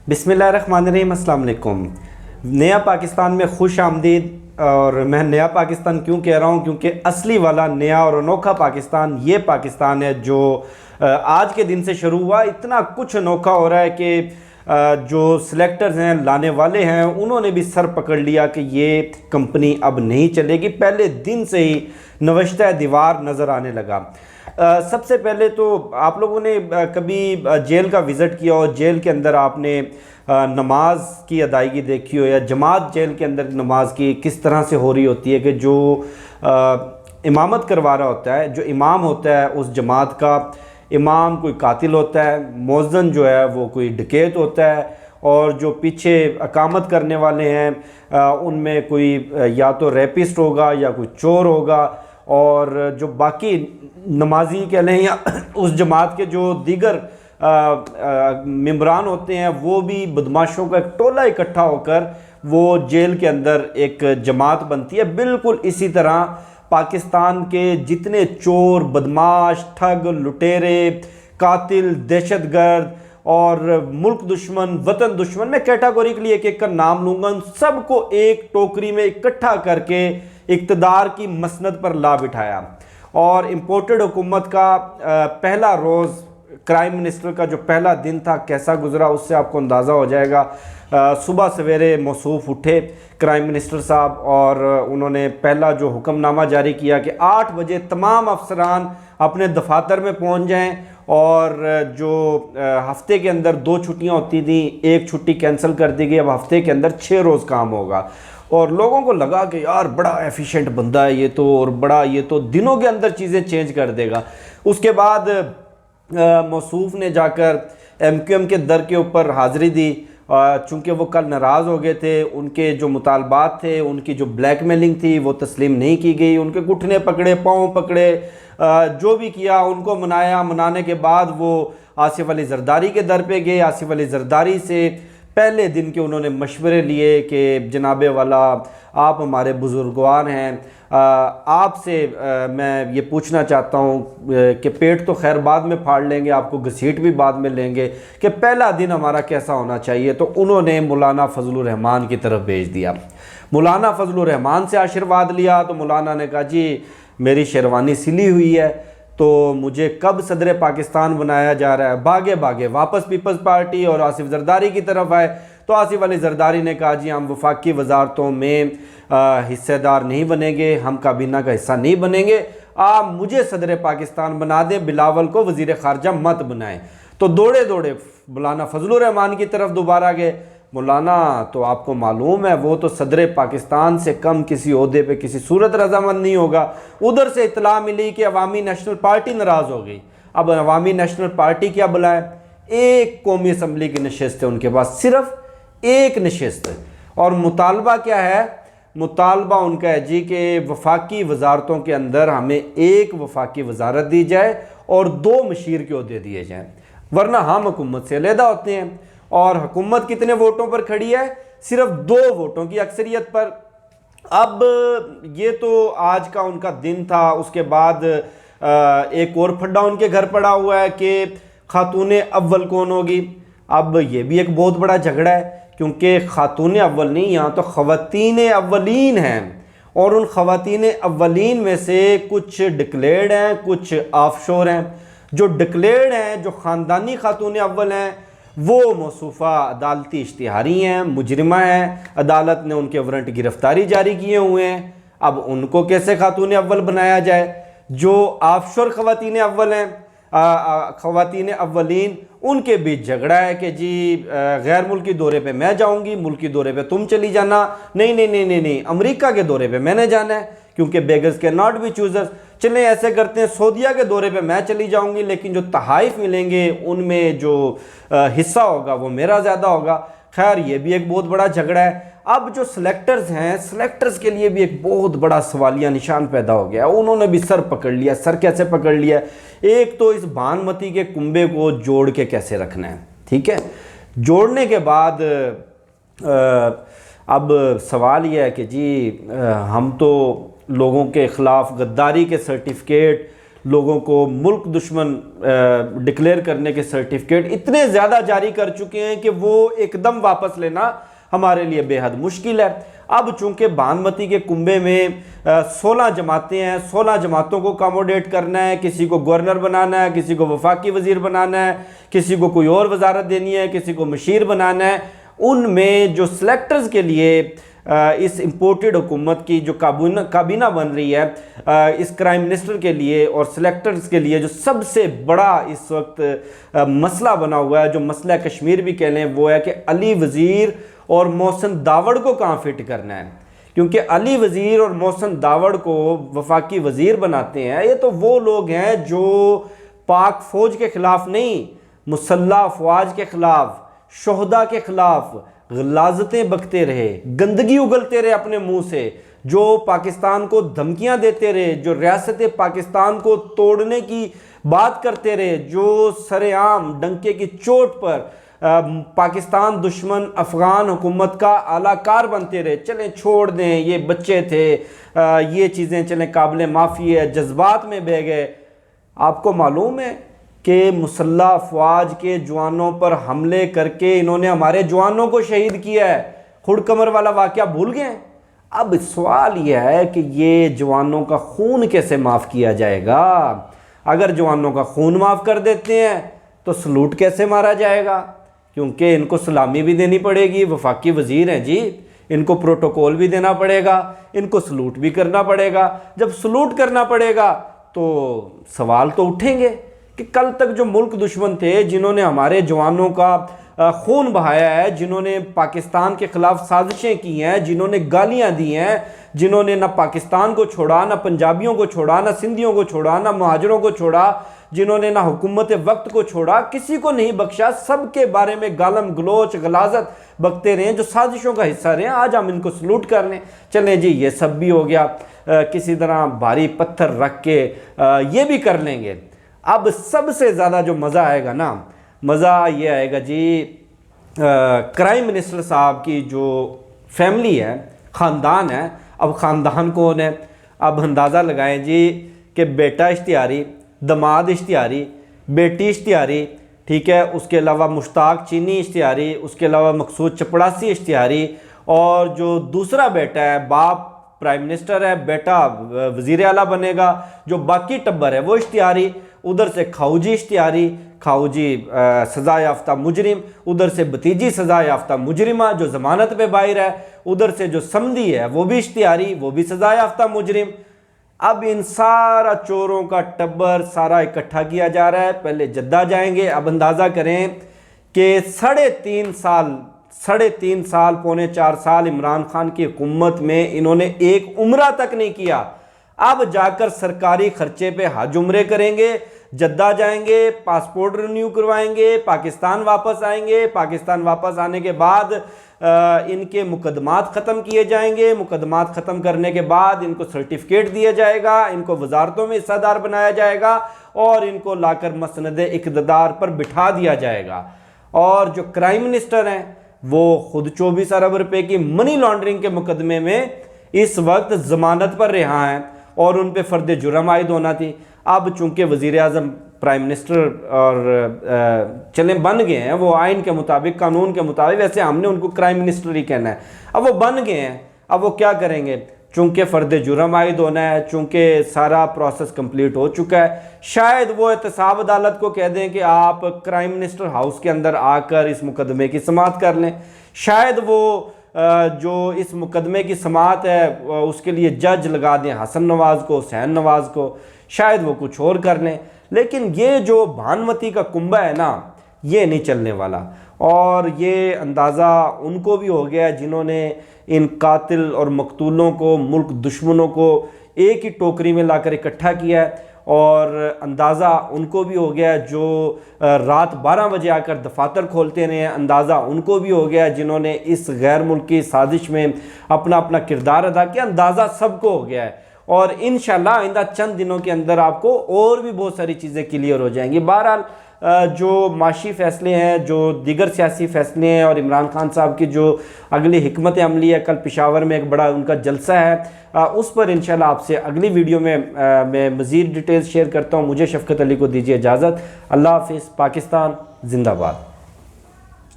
بسم اللہ الرحمن الرحیم۔ السلام علیکم۔ نیا پاکستان میں خوش آمدید۔ اور میں نیا پاکستان کیوں کہہ رہا ہوں؟ کیونکہ اصلی والا نیا اور انوکھا پاکستان یہ پاکستان ہے جو آج کے دن سے شروع ہوا۔ اتنا کچھ انوکھا ہو رہا ہے کہ جو سلیکٹرز ہیں، لانے والے ہیں، انہوں نے بھی سر پکڑ لیا کہ یہ کمپنی اب نہیں چلے گی۔ پہلے دن سے ہی نوشتہ دیوار نظر آنے لگا۔ سب سے پہلے تو آپ لوگوں نے کبھی جیل کا وزٹ کیا ہو، جیل کے اندر آپ نے نماز کی ادائیگی دیکھی ہو، یا جماعت جیل کے اندر نماز کی کس طرح سے ہو رہی ہوتی ہے کہ جو امامت کروا رہا ہوتا ہے، جو امام ہوتا ہے اس جماعت کا، امام کوئی قاتل ہوتا ہے، مؤذن جو ہے وہ کوئی ڈکیت ہوتا ہے، اور جو پیچھے اقامت کرنے والے ہیں ان میں کوئی یا تو ریپسٹ ہوگا یا کوئی چور ہوگا، اور جو باقی نمازی کہہ لیں یا اس جماعت کے جو دیگر ممبران ہوتے ہیں وہ بھی بدماشوں کا ایک ٹولہ اکٹھا ہو کر وہ جیل کے اندر ایک جماعت بنتی ہے۔ بالکل اسی طرح پاکستان کے جتنے چور، بدماش، ٹھگ، لٹیرے، قاتل، دہشت گرد اور ملک دشمن، وطن دشمن، میں کیٹاگوریکلی ایک ایک کا نام لوں گا، ان سب کو ایک ٹوکری میں اکٹھا کر کے اقتدار کی مسند پر لا بٹھایا۔ اور امپورٹڈ حکومت کا پہلا روز، کرائم منسٹر کا جو پہلا دن تھا، کیسا گزرا اس سے آپ کو اندازہ ہو جائے گا۔ صبح سویرے موصوف اٹھے کرائم منسٹر صاحب، اور انہوں نے پہلا جو حکم نامہ جاری کیا کہ 8 بجے تمام افسران اپنے دفاتر میں پہنچ جائیں، اور جو ہفتے کے اندر 2 چھٹیاں ہوتی تھیں، 1 چھٹی کینسل کر دی گئی، اب ہفتے کے اندر 6 روز کام ہوگا۔ اور لوگوں کو لگا کہ یار بڑا ایفیشینٹ بندہ ہے یہ تو، اور بڑا یہ تو دنوں کے اندر چیزیں چینج کر دے گا۔ اس کے بعد موصوف نے جا کر ایم کیو ایم کے در کے اوپر حاضری دی، چونکہ وہ کل ناراض ہو گئے تھے، ان کے جو مطالبات تھے، ان کی جو بلیک میلنگ تھی وہ تسلیم نہیں کی گئی، ان کے گھٹنے پکڑے، پاؤں پکڑے، جو بھی کیا ان کو منایا۔ منانے کے بعد وہ آصف علی زرداری کے در پہ گئے۔ آصف علی زرداری سے پہلے دن کے انہوں نے مشورے لیے کہ جناب والا آپ ہمارے بزرگوار ہیں، آپ سے میں یہ پوچھنا چاہتا ہوں کہ پیٹ تو خیر بعد میں پھاڑ لیں گے، آپ کو گھسیٹ بھی بعد میں لیں گے، کہ پہلا دن ہمارا کیسا ہونا چاہیے۔ تو انہوں نے مولانا فضل الرحمان کی طرف بھیج دیا۔ مولانا فضل الرحمان سے آشرواد لیا تو مولانا نے کہا جی میری شیروانی سلی ہوئی ہے، تو مجھے کب صدر پاکستان بنایا جا رہا ہے؟ بھاگے بھاگے واپس پیپلز پارٹی اور آصف زرداری کی طرف آئے، تو آصف علی زرداری نے کہا جی ہم وفاقی وزارتوں میں حصہ دار نہیں بنیں گے، ہم کابینہ کا حصہ نہیں بنیں گے، آپ مجھے صدر پاکستان بنا دیں، بلاول کو وزیر خارجہ مت بنائیں۔ تو دوڑے دوڑے مولانا فضل الرحمان کی طرف دوبارہ گئے۔ مولانا تو آپ کو معلوم ہے وہ تو صدر پاکستان سے کم کسی عہدے پہ کسی صورت رضامند نہیں ہوگا۔ ادھر سے اطلاع ملی کہ عوامی نیشنل پارٹی ناراض ہو گئی۔ اب عوامی نیشنل پارٹی کیا بلائے؟ ایک قومی اسمبلی کی نشست ہے ان کے پاس، صرف ایک نشست ہے، اور مطالبہ کیا ہے؟ مطالبہ ان کا ہے جی کہ وفاقی وزارتوں کے اندر ہمیں ایک وفاقی وزارت دی جائے اور 2 مشیر کے عہدے دیے جائیں، ورنہ ہم حکومت سے علیحدہ ہوتے ہیں۔ اور حکومت کتنے ووٹوں پر کھڑی ہے؟ صرف 2 ووٹوں کی اکثریت پر۔ اب یہ تو آج کا ان کا دن تھا۔ اس کے بعد ایک اور پھڈا ان کے گھر پڑا ہوا ہے کہ خاتون اول کون ہوگی۔ اب یہ بھی ایک بہت بڑا جھگڑا ہے، کیونکہ خاتون اول نہیں، یہاں تو خواتین اولین ہیں، اور ان خواتین اولین میں سے کچھ ڈکلیئرڈ ہیں، کچھ آف شور ہیں۔ جو ڈکلیئرڈ ہیں، جو خاندانی خاتون اول ہیں، وہ موصوفہ عدالتی اشتہاری ہیں، مجرمہ ہیں، عدالت نے ان کے وارنٹ گرفتاری جاری کیے ہوئے ہیں۔ اب ان کو کیسے خاتون اول بنایا جائے؟ جو آف شور خواتین اول ہیں، خواتین اولین، ان کے بیچ جھگڑا ہے کہ جی غیر ملکی دورے پہ میں جاؤں گی، ملکی دورے پہ تم چلی جانا، نہیں نہیں نہیں نہیں نہیں، امریکہ کے دورے پہ میں نے جانا ہے، کیونکہ بیگرز کے ناٹ بی چوزرز۔ چلیں ایسے کرتے ہیں، سعودیہ کے دورے پہ میں چلی جاؤں گی، لیکن جو تحائف ملیں گے ان میں جو حصہ ہوگا وہ میرا زیادہ ہوگا۔ خیر یہ بھی ایک بہت بڑا جھگڑا ہے۔ اب جو سلیکٹرز ہیں، سلیکٹرز کے لیے بھی ایک بہت بڑا سوالیہ نشان پیدا ہو گیا، انہوں نے بھی سر پکڑ لیا۔ سر کیسے پکڑ لیا؟ ایک تو اس بھانمتی کے کنبے کو جوڑ کے کیسے رکھنا ہے، ٹھیک ہے؟ جوڑنے کے بعد اب سوال یہ ہے کہ جی ہم تو لوگوں کے خلاف غداری کے سرٹیفکیٹ، لوگوں کو ملک دشمن ڈکلیئر کرنے کے سرٹیفکیٹ اتنے زیادہ جاری کر چکے ہیں کہ وہ ایک دم واپس لینا ہمارے لیے بے حد مشکل ہے۔ اب چونکہ بھانمتی کے کنبے میں 16 جماعتیں ہیں، 16 جماعتوں کو اکاموڈیٹ کرنا ہے، کسی کو گورنر بنانا ہے، کسی کو وفاقی وزیر بنانا ہے، کسی کو کوئی اور وزارت دینی ہے، کسی کو مشیر بنانا ہے۔ ان میں جو سلیکٹرز کے لیے اس امپورٹڈ حکومت کی جو کابینہ بن رہی ہے، اس کرائم منسٹر کے لیے اور سلیکٹرز کے لیے جو سب سے بڑا اس وقت مسئلہ بنا ہوا ہے، جو مسئلہ کشمیر بھی کہہ لیں، وہ ہے کہ علی وزیر اور محسن داوڑ کو کہاں فٹ کرنا ہے، کیونکہ علی وزیر اور محسن داوڑ کو وفاقی وزیر بناتے ہیں۔ یہ تو وہ لوگ ہیں جو پاک فوج کے خلاف نہیں، مسلح افواج کے خلاف، شہداء کے خلاف غلاظتیں بکتے رہے، گندگی اگلتے رہے اپنے منہ سے، جو پاکستان کو دھمکیاں دیتے رہے، جو ریاست پاکستان کو توڑنے کی بات کرتے رہے، جو سر عام ڈنکے کی چوٹ پر پاکستان دشمن افغان حکومت کا اعلیٰ کار بنتے رہے۔ چلیں چھوڑ دیں، یہ بچے تھے، یہ چیزیں چلیں قابل معافی ہے، جذبات میں بہہ گئے۔ آپ کو معلوم ہے کہ مسلح افواج کے جوانوں پر حملے کر کے انہوں نے ہمارے جوانوں کو شہید کیا ہے۔ خود کمر والا واقعہ بھول گئے؟ اب سوال یہ ہے کہ یہ جوانوں کا خون کیسے معاف کیا جائے گا؟ اگر جوانوں کا خون معاف کر دیتے ہیں تو سلوٹ کیسے مارا جائے گا؟ کیونکہ ان کو سلامی بھی دینی پڑے گی، وفاقی وزیر ہیں جی، ان کو پروٹوکول بھی دینا پڑے گا، ان کو سلوٹ بھی کرنا پڑے گا۔ جب سلوٹ کرنا پڑے گا تو سوال تو اٹھیں گے کہ کل تک جو ملک دشمن تھے، جنہوں نے ہمارے جوانوں کا خون بہایا ہے، جنہوں نے پاکستان کے خلاف سازشیں کی ہیں، جنہوں نے گالیاں دی ہیں، جنہوں نے نہ پاکستان کو چھوڑا، نہ پنجابیوں کو چھوڑا، نہ سندھیوں کو چھوڑا، نہ مہاجروں کو چھوڑا، جنہوں نے نہ حکومت وقت کو چھوڑا، کسی کو نہیں بخشا، سب کے بارے میں گالم گلوچ غلاظت بکتے رہے، جو سازشوں کا حصہ رہے ہیں۔ آج ہم ان کو سلوٹ کر لیں، چلیں جی یہ سب بھی ہو گیا، کسی طرح بھاری پتھر رکھ کے یہ بھی کر لیں گے۔ اب سب سے زیادہ جو مزہ آئے گا نا، مزہ یہ آئے گا جی کرائم منسٹر صاحب کی جو فیملی ہے، خاندان ہے۔ اب خاندان کون ہے؟ اب اندازہ لگائیں جی کہ بیٹا اشتہاری، دماد اشتہاری، بیٹی اشتہاری، ٹھیک ہے، اس کے علاوہ مشتاق چینی اشتہاری، اس کے علاوہ مقصود چپڑاسی اشتہاری، اور جو دوسرا بیٹا ہے، باپ پرائم منسٹر ہے، بیٹا وزیر اعلیٰ بنے گا، جو باقی ٹبر ہے وہ اشتہاری، ادھر سے کھاؤ جی اشتہاری، کھاؤ جی سزا یافتہ مجرم، ادھر سے بھتیجی سزا یافتہ مجرمہ جو ضمانت پہ باہر ہے، ادھر سے جو سمدھی ہے وہ بھی اشتہاری، وہ بھی سزا یافتہ مجرم۔ اب ان سارا چوروں کا ٹبر سارا اکٹھا کیا جا رہا ہے، پہلے جدہ جائیں گے۔ اب اندازہ کریں کہ 3.5 سال پونے 4 سال عمران خان کی حکومت میں انہوں نے ایک عمرہ تک نہیں کیا۔ اب جا کر سرکاری خرچے پہ حج عمرے کریں گے، جدہ جائیں گے، پاسپورٹ رینیو کروائیں گے، پاکستان واپس آئیں گے، پاکستان واپس آنے کے بعد ان کے مقدمات ختم کیے جائیں گے، مقدمات ختم کرنے کے بعد ان کو سرٹیفکیٹ دیا جائے گا، ان کو وزارتوں میں حصہ دار بنایا جائے گا، اور ان کو لا کر مسند اقتدار پر بٹھا دیا جائے گا۔ اور جو کرائم منسٹر ہیں وہ خود 24 ارب روپے کی منی لانڈرنگ کے مقدمے میں اس وقت ضمانت پر رہا ہیں، اور ان پہ فرد جرم عائد ہونا تھی۔ اب چونکہ وزیر اعظم پرائم منسٹر اور چلیں بن گئے ہیں، وہ آئین کے مطابق، قانون کے مطابق، ویسے ہم نے ان کو کرائم منسٹر ہی کہنا ہے، اب وہ بن گئے ہیں، اب وہ کیا کریں گے؟ چونکہ فرد جرم عائد ہونا ہے، چونکہ سارا پروسیس کمپلیٹ ہو چکا ہے، شاید وہ احتساب عدالت کو کہہ دیں کہ آپ کرائم منسٹر ہاؤس کے اندر آ کر اس مقدمے کی سماعت کر لیں، شاید وہ جو اس مقدمے کی سماعت ہے اس کے لیے جج لگا دیں حسن نواز کو، حسین نواز کو، شاید وہ کچھ اور کر لیں، لیکن یہ جو بھانمتی کا کنبہ ہے نا، یہ نہیں چلنے والا۔ اور یہ اندازہ ان کو بھی ہو گیا جنہوں نے ان قاتل اور مقتولوں کو، ملک دشمنوں کو ایک ہی ٹوکری میں لا کر اکٹھا کیا ہے، اور اندازہ ان کو بھی ہو گیا جو رات 12 بجے آ کر دفاتر کھولتے رہے ہیں، اندازہ ان کو بھی ہو گیا جنہوں نے اس غیر ملکی سازش میں اپنا اپنا کردار ادا کیا، اندازہ سب کو ہو گیا ہے۔ اور انشاءاللہ آئندہ چند دنوں کے اندر آپ کو اور بھی بہت ساری چیزیں کلیئر ہو جائیں گی۔ بہرحال جو معاشی فیصلے ہیں، جو دیگر سیاسی فیصلے ہیں، اور عمران خان صاحب کی جو اگلی حکمت عملی ہے، کل پشاور میں ایک بڑا ان کا جلسہ ہے، اس پر انشاءاللہ آپ سے اگلی ویڈیو میں مزید ڈیٹیلز شیئر کرتا ہوں۔ مجھے شفقت علی کو دیجیے اجازت۔ اللہ حافظ۔ پاکستان زندہ باد۔